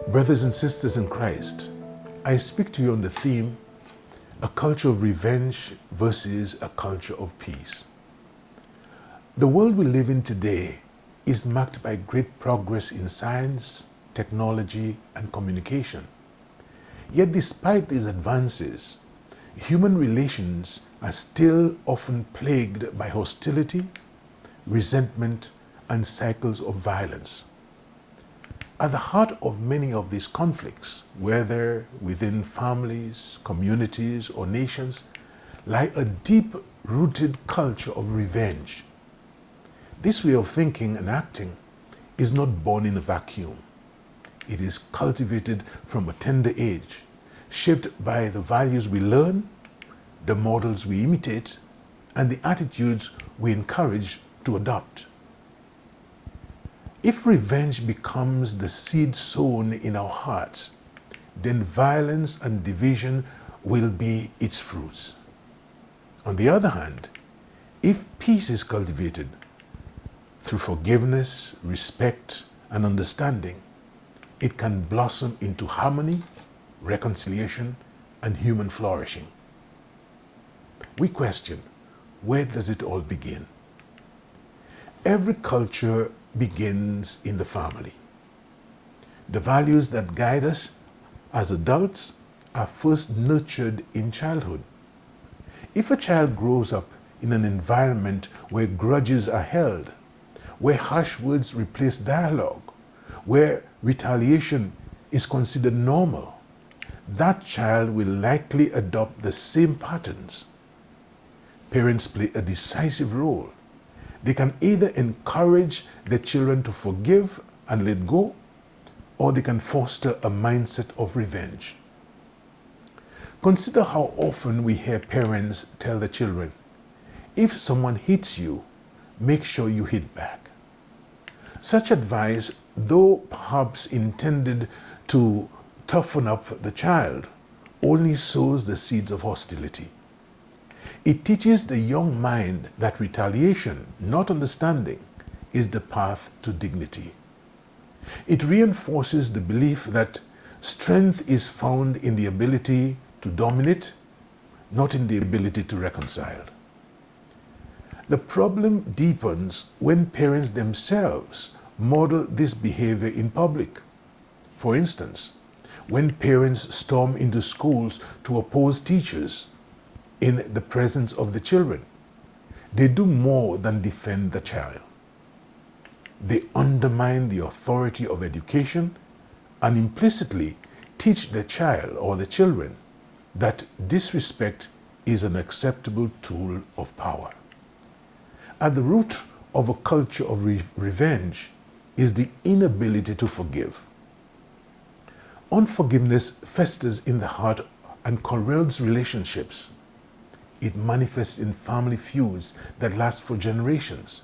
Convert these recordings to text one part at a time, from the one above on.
Brothers and sisters in Christ, I speak to you on the theme, a culture of revenge versus a culture of peace. The world we live in today is marked by great progress in science, technology, and communication. Yet despite these advances, human relations are still often plagued by hostility, resentment, and cycles of violence. At the heart of many of these conflicts, whether within families, communities, or nations, lie a deep-rooted culture of revenge. This way of thinking and acting is not born in a vacuum. It is cultivated from a tender age, shaped by the values we learn, the models we imitate, and the attitudes we encourage to adopt. If revenge becomes the seed sown in our hearts, then violence and division will be its fruits. On the other hand, if peace is cultivated through forgiveness, respect, and understanding, it can blossom into harmony, reconciliation, and human flourishing. We question, where does it all begin? Every culture begins in the family. The values that guide us as adults are first nurtured in childhood. If a child grows up in an environment where grudges are held, where harsh words replace dialogue, where retaliation is considered normal, that child will likely adopt the same patterns. Parents play a decisive role. They can either encourage their children to forgive and let go, or they can foster a mindset of revenge. Consider how often we hear parents tell their children, if someone hits you, make sure you hit back. Such advice, though perhaps intended to toughen up the child, only sows the seeds of hostility. It teaches the young mind that retaliation, not understanding, is the path to dignity. It reinforces the belief that strength is found in the ability to dominate, not in the ability to reconcile. The problem deepens when parents themselves model this behavior in public. For instance, when parents storm into schools to oppose teachers in the presence of the children, they do more than defend the child. They undermine the authority of education and implicitly teach the child or the children that disrespect is an acceptable tool of power. At the root of a culture of revenge is the inability to forgive. Unforgiveness festers in the heart and corrodes relationships. It manifests in family feuds that last for generations,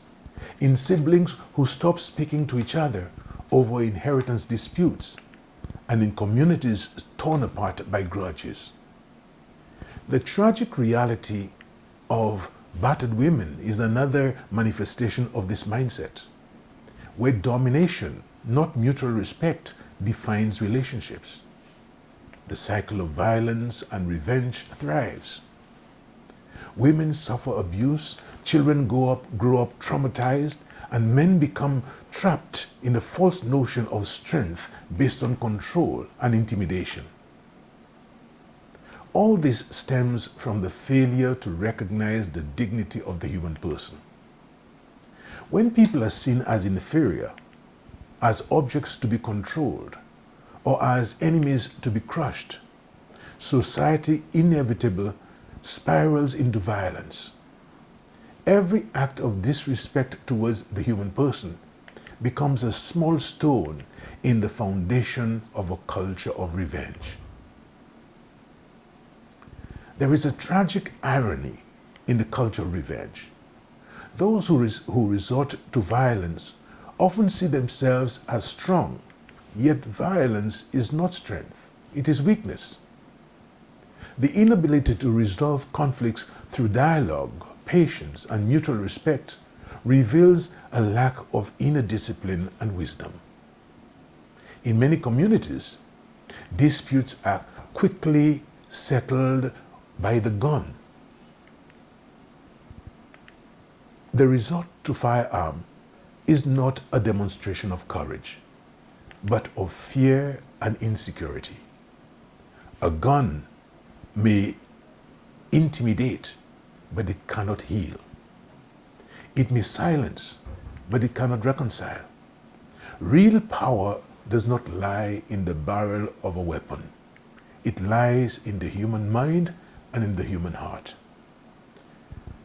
in siblings who stop speaking to each other over inheritance disputes, and in communities torn apart by grudges. The tragic reality of battered women is another manifestation of this mindset, where domination, not mutual respect, defines relationships. The cycle of violence and revenge thrives. Women suffer abuse, children grow up traumatized, and men become trapped in a false notion of strength based on control and intimidation. All this stems from the failure to recognize the dignity of the human person. When people are seen as inferior, as objects to be controlled, or as enemies to be crushed, society inevitably spirals into violence. Every act of disrespect towards the human person becomes a small stone in the foundation of a culture of revenge. There is a tragic irony in the culture of revenge. Those who resort to violence often see themselves as strong, yet violence is not strength, it is weakness. The inability to resolve conflicts through dialogue, patience, and mutual respect reveals a lack of inner discipline and wisdom. In many communities, disputes are quickly settled by the gun. The resort to firearm is not a demonstration of courage, but of fear and insecurity. A gun may intimidate, but it cannot heal. It may silence, but it cannot reconcile. Real power does not lie in the barrel of a weapon. It lies in the human mind and in the human heart.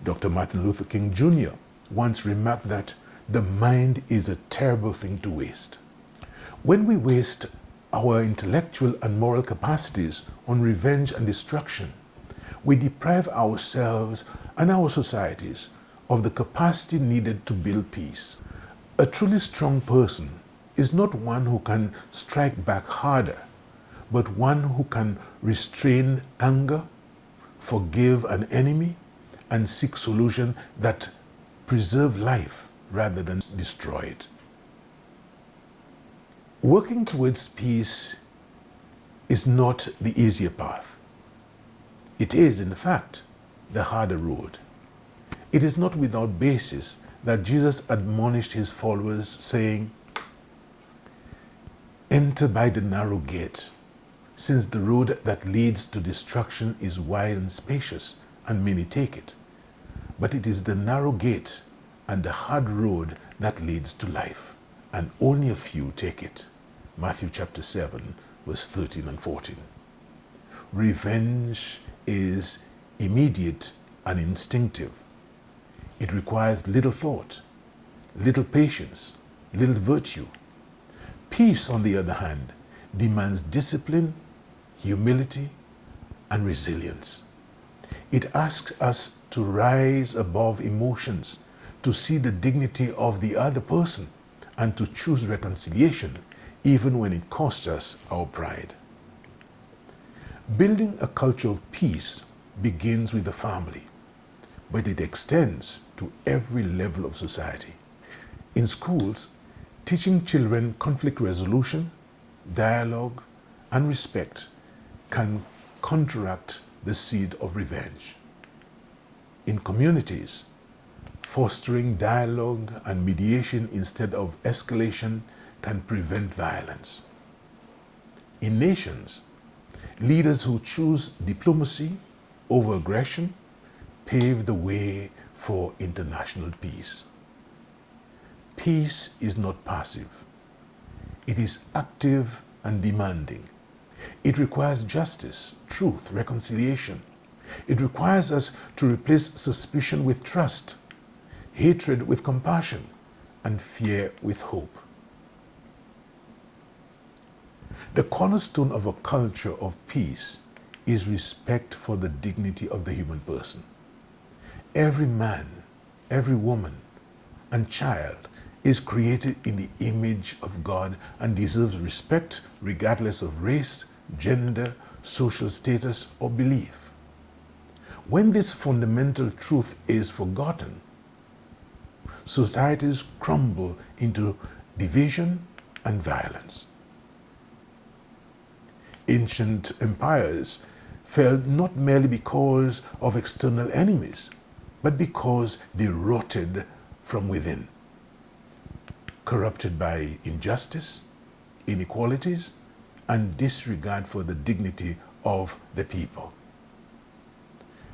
Dr. Martin Luther King Jr. once remarked that the mind is a terrible thing to waste. When we waste our intellectual and moral capacities on revenge and destruction, we deprive ourselves and our societies of the capacity needed to build peace. A truly strong person is not one who can strike back harder, but one who can restrain anger, forgive an enemy, and seek solutions that preserve life rather than destroy it. Working towards peace is not the easier path. It is, in fact, the harder road. It is not without basis that Jesus admonished his followers, saying, "Enter by the narrow gate, since the road that leads to destruction is wide and spacious, and many take it. But it is the narrow gate and the hard road that leads to life, and only a few take it." Matthew chapter 7, verse 13 and 14. Revenge is immediate and instinctive. It requires little thought, little patience, little virtue. Peace, on the other hand, demands discipline, humility, and resilience. It asks us to rise above emotions, to see the dignity of the other person, and to choose reconciliation even when it costs us our pride. Building a culture of peace begins with the family, but it extends to every level of society. In schools, teaching children conflict resolution, dialogue, and respect can counteract the seed of revenge. In communities, fostering dialogue and mediation instead of escalation can prevent violence. In nations, leaders who choose diplomacy over aggression pave the way for international peace. Peace is not passive. It is active and demanding. It requires justice, truth, reconciliation. It requires us to replace suspicion with trust, hatred with compassion, and fear with hope. The cornerstone of a culture of peace is respect for the dignity of the human person. Every man, every woman, and child is created in the image of God and deserves respect regardless of race, gender, social status, or belief. When this fundamental truth is forgotten, societies crumble into division and violence. Ancient empires fell not merely because of external enemies, but because they rotted from within, corrupted by injustice, inequalities, and disregard for the dignity of the people.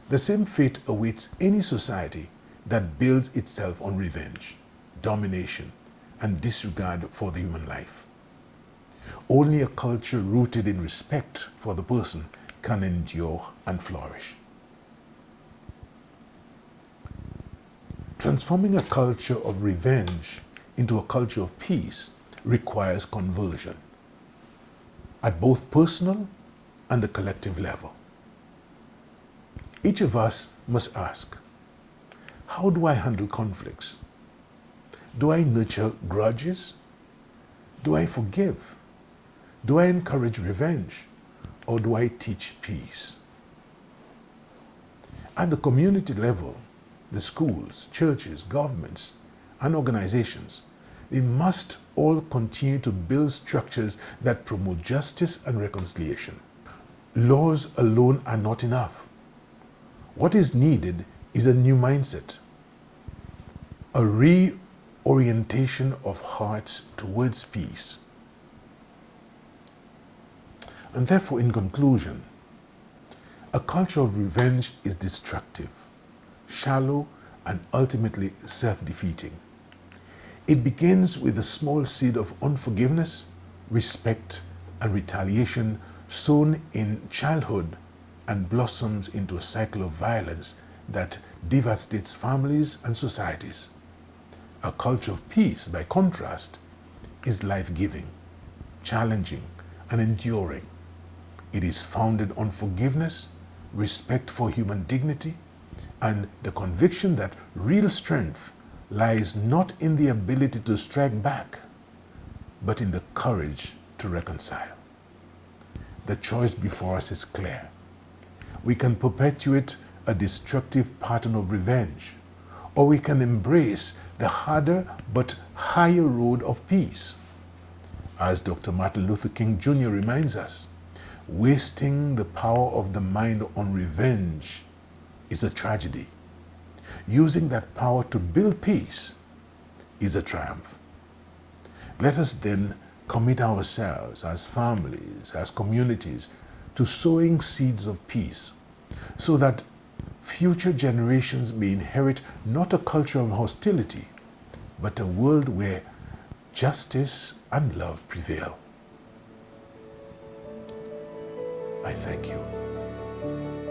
The same fate awaits any society that builds itself on revenge, domination, and disregard for the human life. Only a culture rooted in respect for the person can endure and flourish. Transforming a culture of revenge into a culture of peace requires conversion at both personal and the collective level. Each of us must ask, how do I handle conflicts? Do I nurture grudges? Do I forgive? Do I encourage revenge? Or do I teach peace? At the community level, the schools, churches, governments, and organizations, They must all continue to build structures that promote justice and reconciliation. Laws alone are not enough. What is needed is a new mindset, a reorientation of hearts towards peace. And therefore, in conclusion, a culture of revenge is destructive, shallow, and ultimately self-defeating. It begins with a small seed of unforgiveness, respect, and retaliation sown in childhood and blossoms into a cycle of violence that devastates families and societies. A culture of peace, by contrast, is life-giving, challenging, and enduring. It is founded on forgiveness, respect for human dignity, and the conviction that real strength lies not in the ability to strike back, but in the courage to reconcile. The choice before us is clear. We can perpetuate a destructive pattern of revenge, or we can embrace the harder but higher road of peace. As Dr. Martin Luther King Jr. reminds us, wasting the power of the mind on revenge is a tragedy. Using that power to build peace is a triumph. Let us then commit ourselves as families, as communities, to sowing seeds of peace, so that future generations may inherit not a culture of hostility, but a world where justice and love prevail. I thank you.